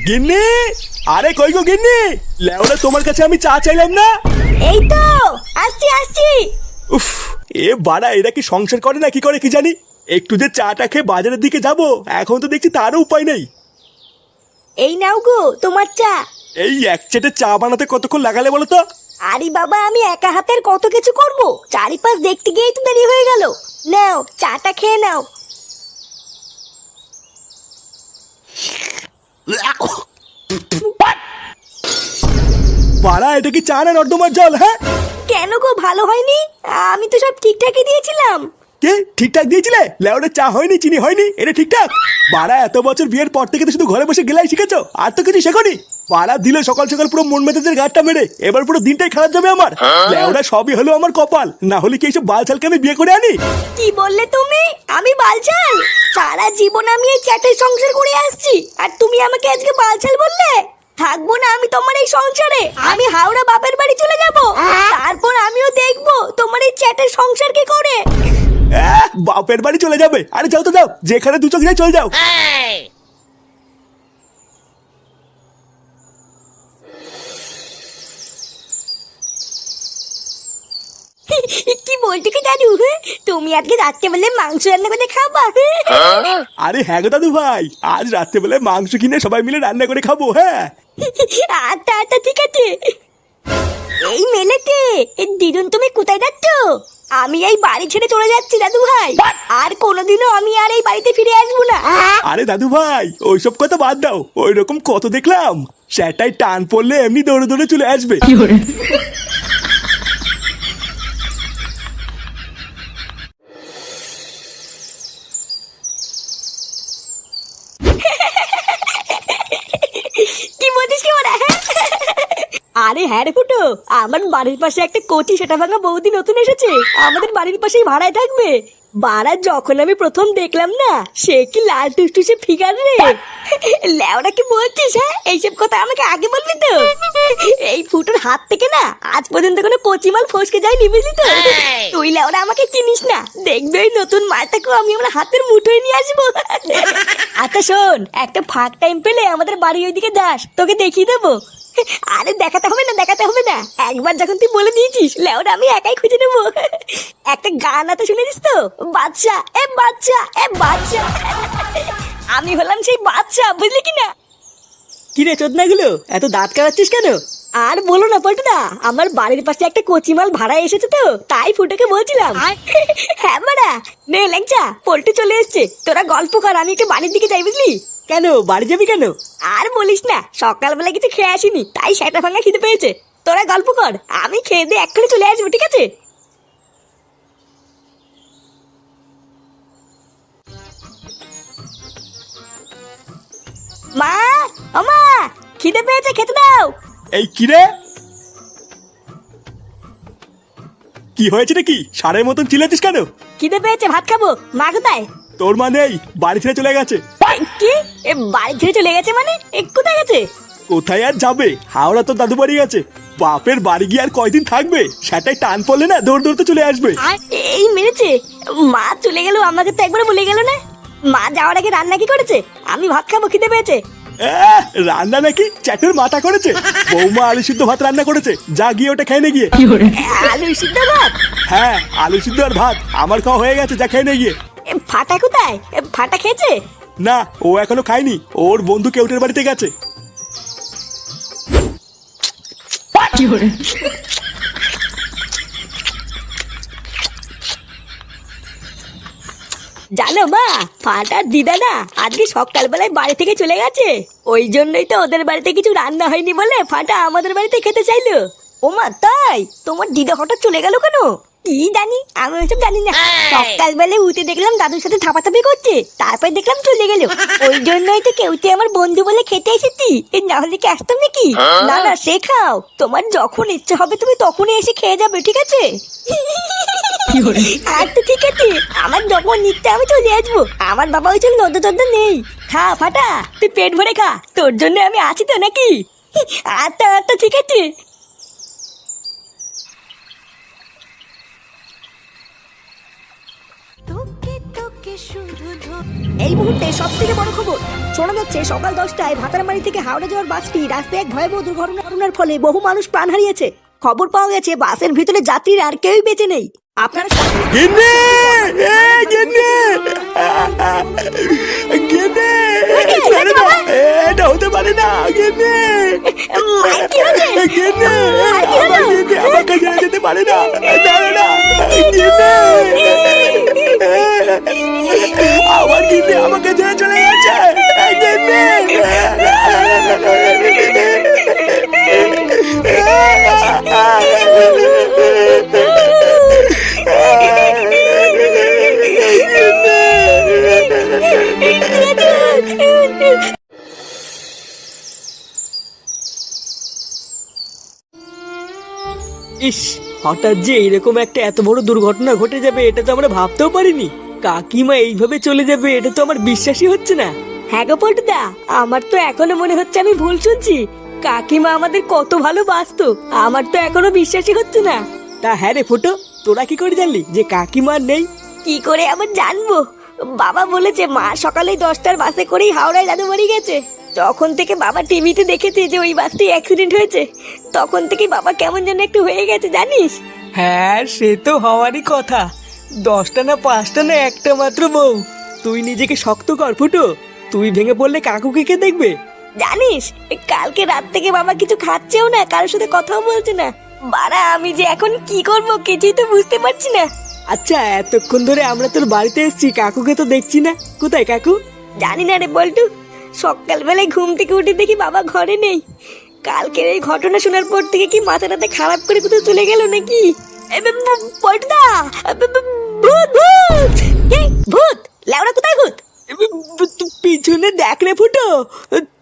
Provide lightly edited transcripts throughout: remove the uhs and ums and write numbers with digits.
গিন্নি, আরে কই গো গিন্নি, লেওরা তোমার কাছে আমি চা চাইলাম না? এই তো আসছি আসছি। উফ, এ বাড়া এরা কি সংসার করে না কি করে কি জানি। একটু যে চাটা খেয়ে বাজারের দিকে যাব, এখন তো দেখছি তারও উপায় নেই। এই নাও গো তোমার চা। এই এক চেটে চা বানাতে কতক্ষণ লাগালে বলো তো? আরে বাবা, আমি একা হাতের কত কিছু করব, চারিপাশ দেখতে গিয়েই তো দেরি হয়ে গেল। নাও চাটা খেয়ে নাও। বাড়া এটা কি চা না নর্দমার জল? হ্যাঁ কেন গো, ভালো হয়নি? আমি তো সব ঠিকঠাকই দিয়েছিলাম। কে ঠিকঠাক দিয়েছিলে? লেওরা চা হয়নি, চিনি হয়নি, এটা ঠিকঠাক? বাড়া এত বছর বিয়ের পর থেকে তো শুধু ঘরে বসে গেলাই শিখেছো, আর তো কিছু শেখনি। বাড়া দিল সকাল সকাল পুরো মন মেজাজের গাঁটটা মেরে, এবার পুরো দিনটাই খারাপ যাবে আমার। লেওরা সবই হলো আমার কপাল, না হলে কি এইসব বালছালকে আমি বিয়ে করে আনি? কি বললে তুমি? আমি বালছাল? সারা জীবন আমি এই চ্যাটের সংসার করে আসছি, আর তুমি আমাকে আজকে বালছাল বললে? থাকবো না আমি তোমার এই সংসারে। আমি হাওড়া বাপের বাড়ি চলে যাব, তারপর আমিও দেখবো তোমার এই চ্যাটের সংসার কি করে। বাপের বাড়ি চলে যাবে? আরে যাও তো যাও, যেখানে দু চোখ যায় চলে যাও। কি বলছো কি দাদু? তুমি আজকে রাত্রেবেলা মাংস রান্না করে খাবা? আরে হ্যাঁ গো দাদু ভাই, আজ রাত্রেবেলা মাংস কিনে সবাই মিলে রান্না করে খাবো। হ্যাঁ আচ্ছা আচ্ছা ঠিক আছে। এই মেলেতে দিদুন, তুমি কোথায় যাচ্ছ? আমি এই বাড়ি ছেড়ে চলে যাচ্ছি দাদু ভাই, আর কোনোদিনও আমি আর এই বাড়িতে ফিরে আসবো না। আরে দাদু ভাই ওইসব কথা বাদ দাও, ওই রকম কত দেখলাম। সেটাই টান পড়লে এমনি দৌড়ে দৌড়ে চলে আসবে। কি বলছিস কি ওরা? আরে হ্যাঁ রে ফুটো, আমার বাড়ির পাশে একটা কচি সেটা ভাঙা বৌদি নতুন এসেছে, আমাদের বাড়ির পাশেই ভাড়ায় থাকবে। বাড়া যখন আমি প্রথম দেখলাম না, সে কি লাল টুসটুসে ফিগার রে। লেওরা কি বলছিস? হ্যাঁ এইসব কথা আমাকে আগে বলবি তো। এই ফুটোর হাত থেকে না আজ পর্যন্ত কোনো কচি মাল ফসকে যায়নি, বুঝলি তো? তুই লেওরা আমাকে চিনিস না, দেখবে ওই নতুন মালটাকেও আমি আমার হাতের মুঠোয় নিয়ে আসবো। আচ্ছা শোন, একটা ফাঁক টাইম পেলে আমাদের বাড়ি ওইদিকে যাস, তোকে দেখিয়ে দেবো। আরে দেখাতে হবে না, দেখাতে হবে না, একবার যখন তুই বলে দিয়েছিস লেওরা আমি একাই খুঁজে নেবো। একটা গান আছে শুনেছিস তো? বাচ্চা এ বাচ্চা এ বাচ্চা। আমি হলাম সেই বাচ্চা, বুঝলি কিনা? কিরে চোদনাগুলো, এত দাঁত কাটাচ্ছিস কেন? আর বলো না পল্টুদা, আমার বাড়ির পাশে একটা কচিমাল ভাড়া এসেছে তো, তাই ফুটোকে বলছিলাম। হ্যাঁ মারা, নে ল্যাংচা, পল্টু চলে এসছে, তোরা গল্প কর, আমি একটু বাড়ির দিকে যাই, বুঝলি? কেন বাড়ি যাবি কেন? আর বলিস না, সকালবেলা কিছু খেয়ে আসিনি, তাই সেটা ভাঙা খিদে পেয়েছে। তোরা গল্প কর, আমি খেয়ে দিয়ে এক্ষুনি চলে আসবো, ঠিক আছে? মা, ও মা, খিদে পেয়েছে, খেতে দাও। এই কিরে, কি হয়েছে নাকি? সারের মতন চিল্লাচ্ছিস কেন? খিদে পেয়েছে, ভাত খাবো। মা কোথায়? তোর মা নেই, বাড়ি ছেড়ে চলে গেছে। কি? এ বাড়ি ছেড়ে চলে গেছে মানে? এ কোথায় গেছে? কোথায় আর যাবে, হাওড়া তো দাদু বাড়ি গেছে। বাপের বাড়ি গিয়ে আর কয়দিন থাকবে, সেটাই টান পড়লে না দৌড় দৌড়তে চলে আসবে। এই মেরেছে, মা চলে গেল, আমাকে তো একবার বলে গেল না। মা যাওয়ার আগে রান্না কি করেছে? আমি ভাত খাবো, খিদে পেয়েছে। রান্না নাকি চ্যাটের মাথা করেছে। বৌমা আলু সিদ্ধ ভাত রান্না করেছে, যা গিয়ে ওটা খেয়ে নে গিয়ে। আলু সিদ্ধ ভাত? হ্যাঁ আলু সিদ্ধ আর ভাত আমার খাওয়া হয়ে গেছে, যা খেয়ে নে গিয়ে। ফাটা কোথায়? ফাটা খেয়েছে? না ও এখনো খায়নি, ওর বন্ধু কেউটের বাড়িতে গেছে। জানো মা, ফাটার দিদা না আজকে সকালবেলায় বাড়ি থেকে চলে গেছে, ওই জন্যই তো ওদের বাড়িতে কিছু রান্না হয়নি বলে ফাটা আমাদের বাড়িতে খেতে চাইলো। ও মা তাই? তোমার দিদা হঠাৎ চলে গেল কেন? কি জানি, আমি ওইসব জানি না। সকালবেলায় উঠে দেখলাম দাদুর সাথে থাপাথাপি করছে, তারপর দেখলাম চলে গেল। ওই জন্যই তো কেউতে আমার বন্ধু বলে খেতে এসেছি, না হলে কি আসতাম নাকি? না না, সে খাও, তোমার যখন ইচ্ছা হবে তুমি তখনই এসে খেয়ে যাবে, ঠিক আছে? আচ্ছা ঠিক আছে, আমার যখন ইচ্ছা আমি চলে আসবো, আমার বাবা ওই জন্য নদ্য টদ্য নেই। খা ফাটা, তুই পেট ভরে খা, তোর জন্য আমি আছি তো নাকি? আচ্ছা আচ্ছা ঠিক আছে। তোকে তোকে শুধু এই মুহূর্তে সব থেকে বড় খবর শোনা যাচ্ছে সকাল 10টায় ভাতারমারি থেকে হাওড়া যাওয়ার বাসটি রাস্তায় এক ভয়াবহ দুর্ঘটনার ফলে বহু মানুষ প্রাণ হারিয়েছে। খবর পাওয়া গেছে বাসের ভিতরে যাত্রীর আর কেউই বেঁচে নেই। আপনারা গিন্নি গিন্নি গিন্নি ছেড়ে দাও, এটা হতে পারে না গিন্নি গিন্নি আমার গিন্নি আমাকে ছেড়ে যেতে পারে না, না না গিন্নি আমার গিন্নি আমাকে ছেড়ে চলে গেছে গিন্নি। ইস, হঠাৎ যে এরকম একটা এত বড় দুর্ঘটনা ঘটে যাবে এটা তো আমরা ভাবতেও পারিনি। কাকিমা এইভাবে চলে যাবে এটা তো আমার বিশ্বাসই হচ্ছে না। হ্যাঁ গো পল্টুদা, আমার তো এখনো মনে হচ্ছে আমি ভুল শুনছি। কাকিমা আমাদের কত ভালোবাসতো, আমার তো এখনো বিশ্বাসই হচ্ছে না। তা হ্যাঁ রে ফুটো, তোরা কি করে জানলি যে কাকিমা আর নেই? কি করে আবার জানবো? বাবা বলেছে মা সকালে 10টার বাসে করেই হাওড়ায় দাদুবাড়ি গেছে। যখন থেকে বাবা টিভিতে দেখেছে যে ওই বাসটি অ্যাক্সিডেন্ট হয়েছে, তখন থেকে বাবা কেমন যেন একটু হয়ে গেছে জানিস। হ্যাঁ সে তো হওয়ারই কথা। 10টা না 5টা না একটা মাত্র বউ। তুই নিজেকে শক্ত কর ফুটো, তুই ভেঙে পড়লে কাকুকে কে দেখবে? জানিস কালকে রাত থেকে বাবা কিছু খাচ্ছেও না, কারোর সাথে কথাও বলছে না। বাড়া আমি যে এখন কি করবো কিছুই তো বুঝতে পারছি না। আচ্ছা এতক্ষণ ধরে আমরা তোর বাড়িতে এসেছি, কাকুকে তো দেখছি না, কোথায় কাকু? জানি না রে বল্টু, সকালবেলায় ঘুম থেকে উঠে দেখি বাবা ঘরে নেই। কালকের এই ঘটনা শোনার পর থেকে কি মাথাটাতে খারাপ করে কোথাও চলে গেল নাকি? পল্টুদা, ভূত ভূত ভূত, লেওড়া কোথায় ভূত? পিছনে দেখ রে ফুটো,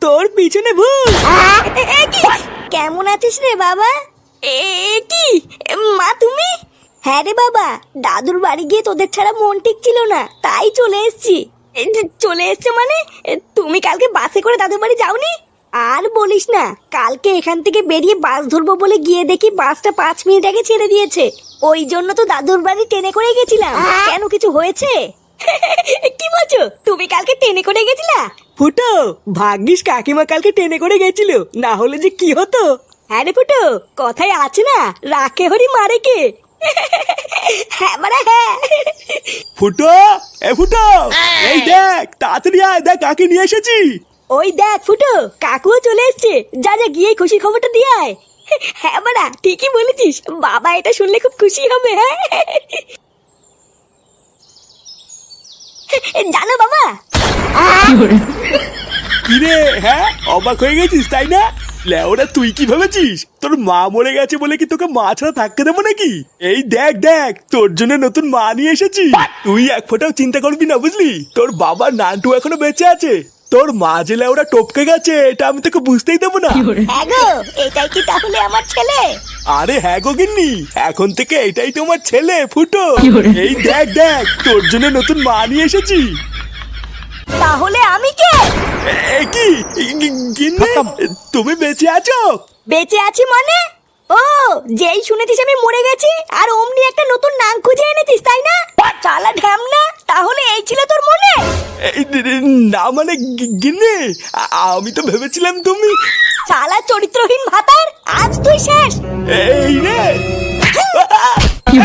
তোর পিছনে ভূত। কেমন আছিস রে বাবা? কি মা তুমি? হ্যাঁ রে বাবা, দাদুর বাড়ি গিয়ে তোদের ছাড়া মন ঠিক ছিল না, তাই চলে এসেছি। চলে এসছো মানে তুমি কালকে বাসে করে দাদুর বাড়ি যাওনি? আর বলিস না, কালকে এখান থেকে বেরিয়ে বাস ধরবো বলে গিয়ে দেখি বাসটা 5 মিনিট আগে ছেড়ে দিয়েছে। ওই জন্য তো দাদুর বাড়ি ট্রেনে করে গেছিলাম। কেন কিছু হয়েছে? কি বলছো, তুমি কালকে ট্রেনে করে গেছিলা? ফুটো ভাগ্যিস কাকিমা কালকে ট্রেনে করে গেছিল, না হলে যে কি হতো। হ্যাঁ রে ফুটো, কথায় আছে না, রাখে হরি মারে কে। হ্যাঁ মানে হ্যাঁ। ফুটো এ ফুটো, এই দেখ তাড়াতাড়ি আয়, দেখ কাকে নিয়ে এসেছি। ওই দেখ ফুটো, কাকুও চলে এসছে, যা যা গিয়ে খুশি খবরটা দিয়ে আয়। হ্যাঁ বাড়া ঠিকই বলেছিস, বাবা এটা শুনলে খুব খুশি হবে। হ্যাঁ জানো বাবা। কিরে হ্যাঁ অবাক হয়ে গেছিস তাই না? লেওরা তুই কি ভেবেছিস তোর মা মরে গেছে বলে কি তোকে মা ছাড়া থাকতে দেবো নাকি? এই দেখ দেখ তোর জন্য নতুন মা নিয়ে এসেছি। তুই এক ফোঁটাও চিন্তা করবি না বুঝলি, তোর বাবার নানটু এখনো বেঁচে আছে। তোর মা যে লেওরা টপকে গেছে এটা আমি তোকে বুঝতেই দেবো না। হ্যাঁ গো, এটাই কি তাহলে আমার ছেলে? আরে হ্যাঁ গো গিন্নি, এখন থেকে এটাই তোমার ছেলে ফুটো। এই দেখ দেখ তোর জন্য নতুন মা নিয়ে এসেছি। তাহলে আমি কে? এ কি গিন্নি, তুমি বেঁচে আছো? বেঁচে আছি মানে? ও যেই শুনেছিস আমি মরে গেছি আর অমনি একটা নতুন নাম খুঁজে এনেছিস তাই না? চালা ঢ্যামনা, তাহলে এই ছিল তোর মনে? না মানে গিন্নি, আমি তো ভেবেছিলাম তুমি। চালা চরিত্রহীন ভাতার, আজ তুই শেষ। এই রে কি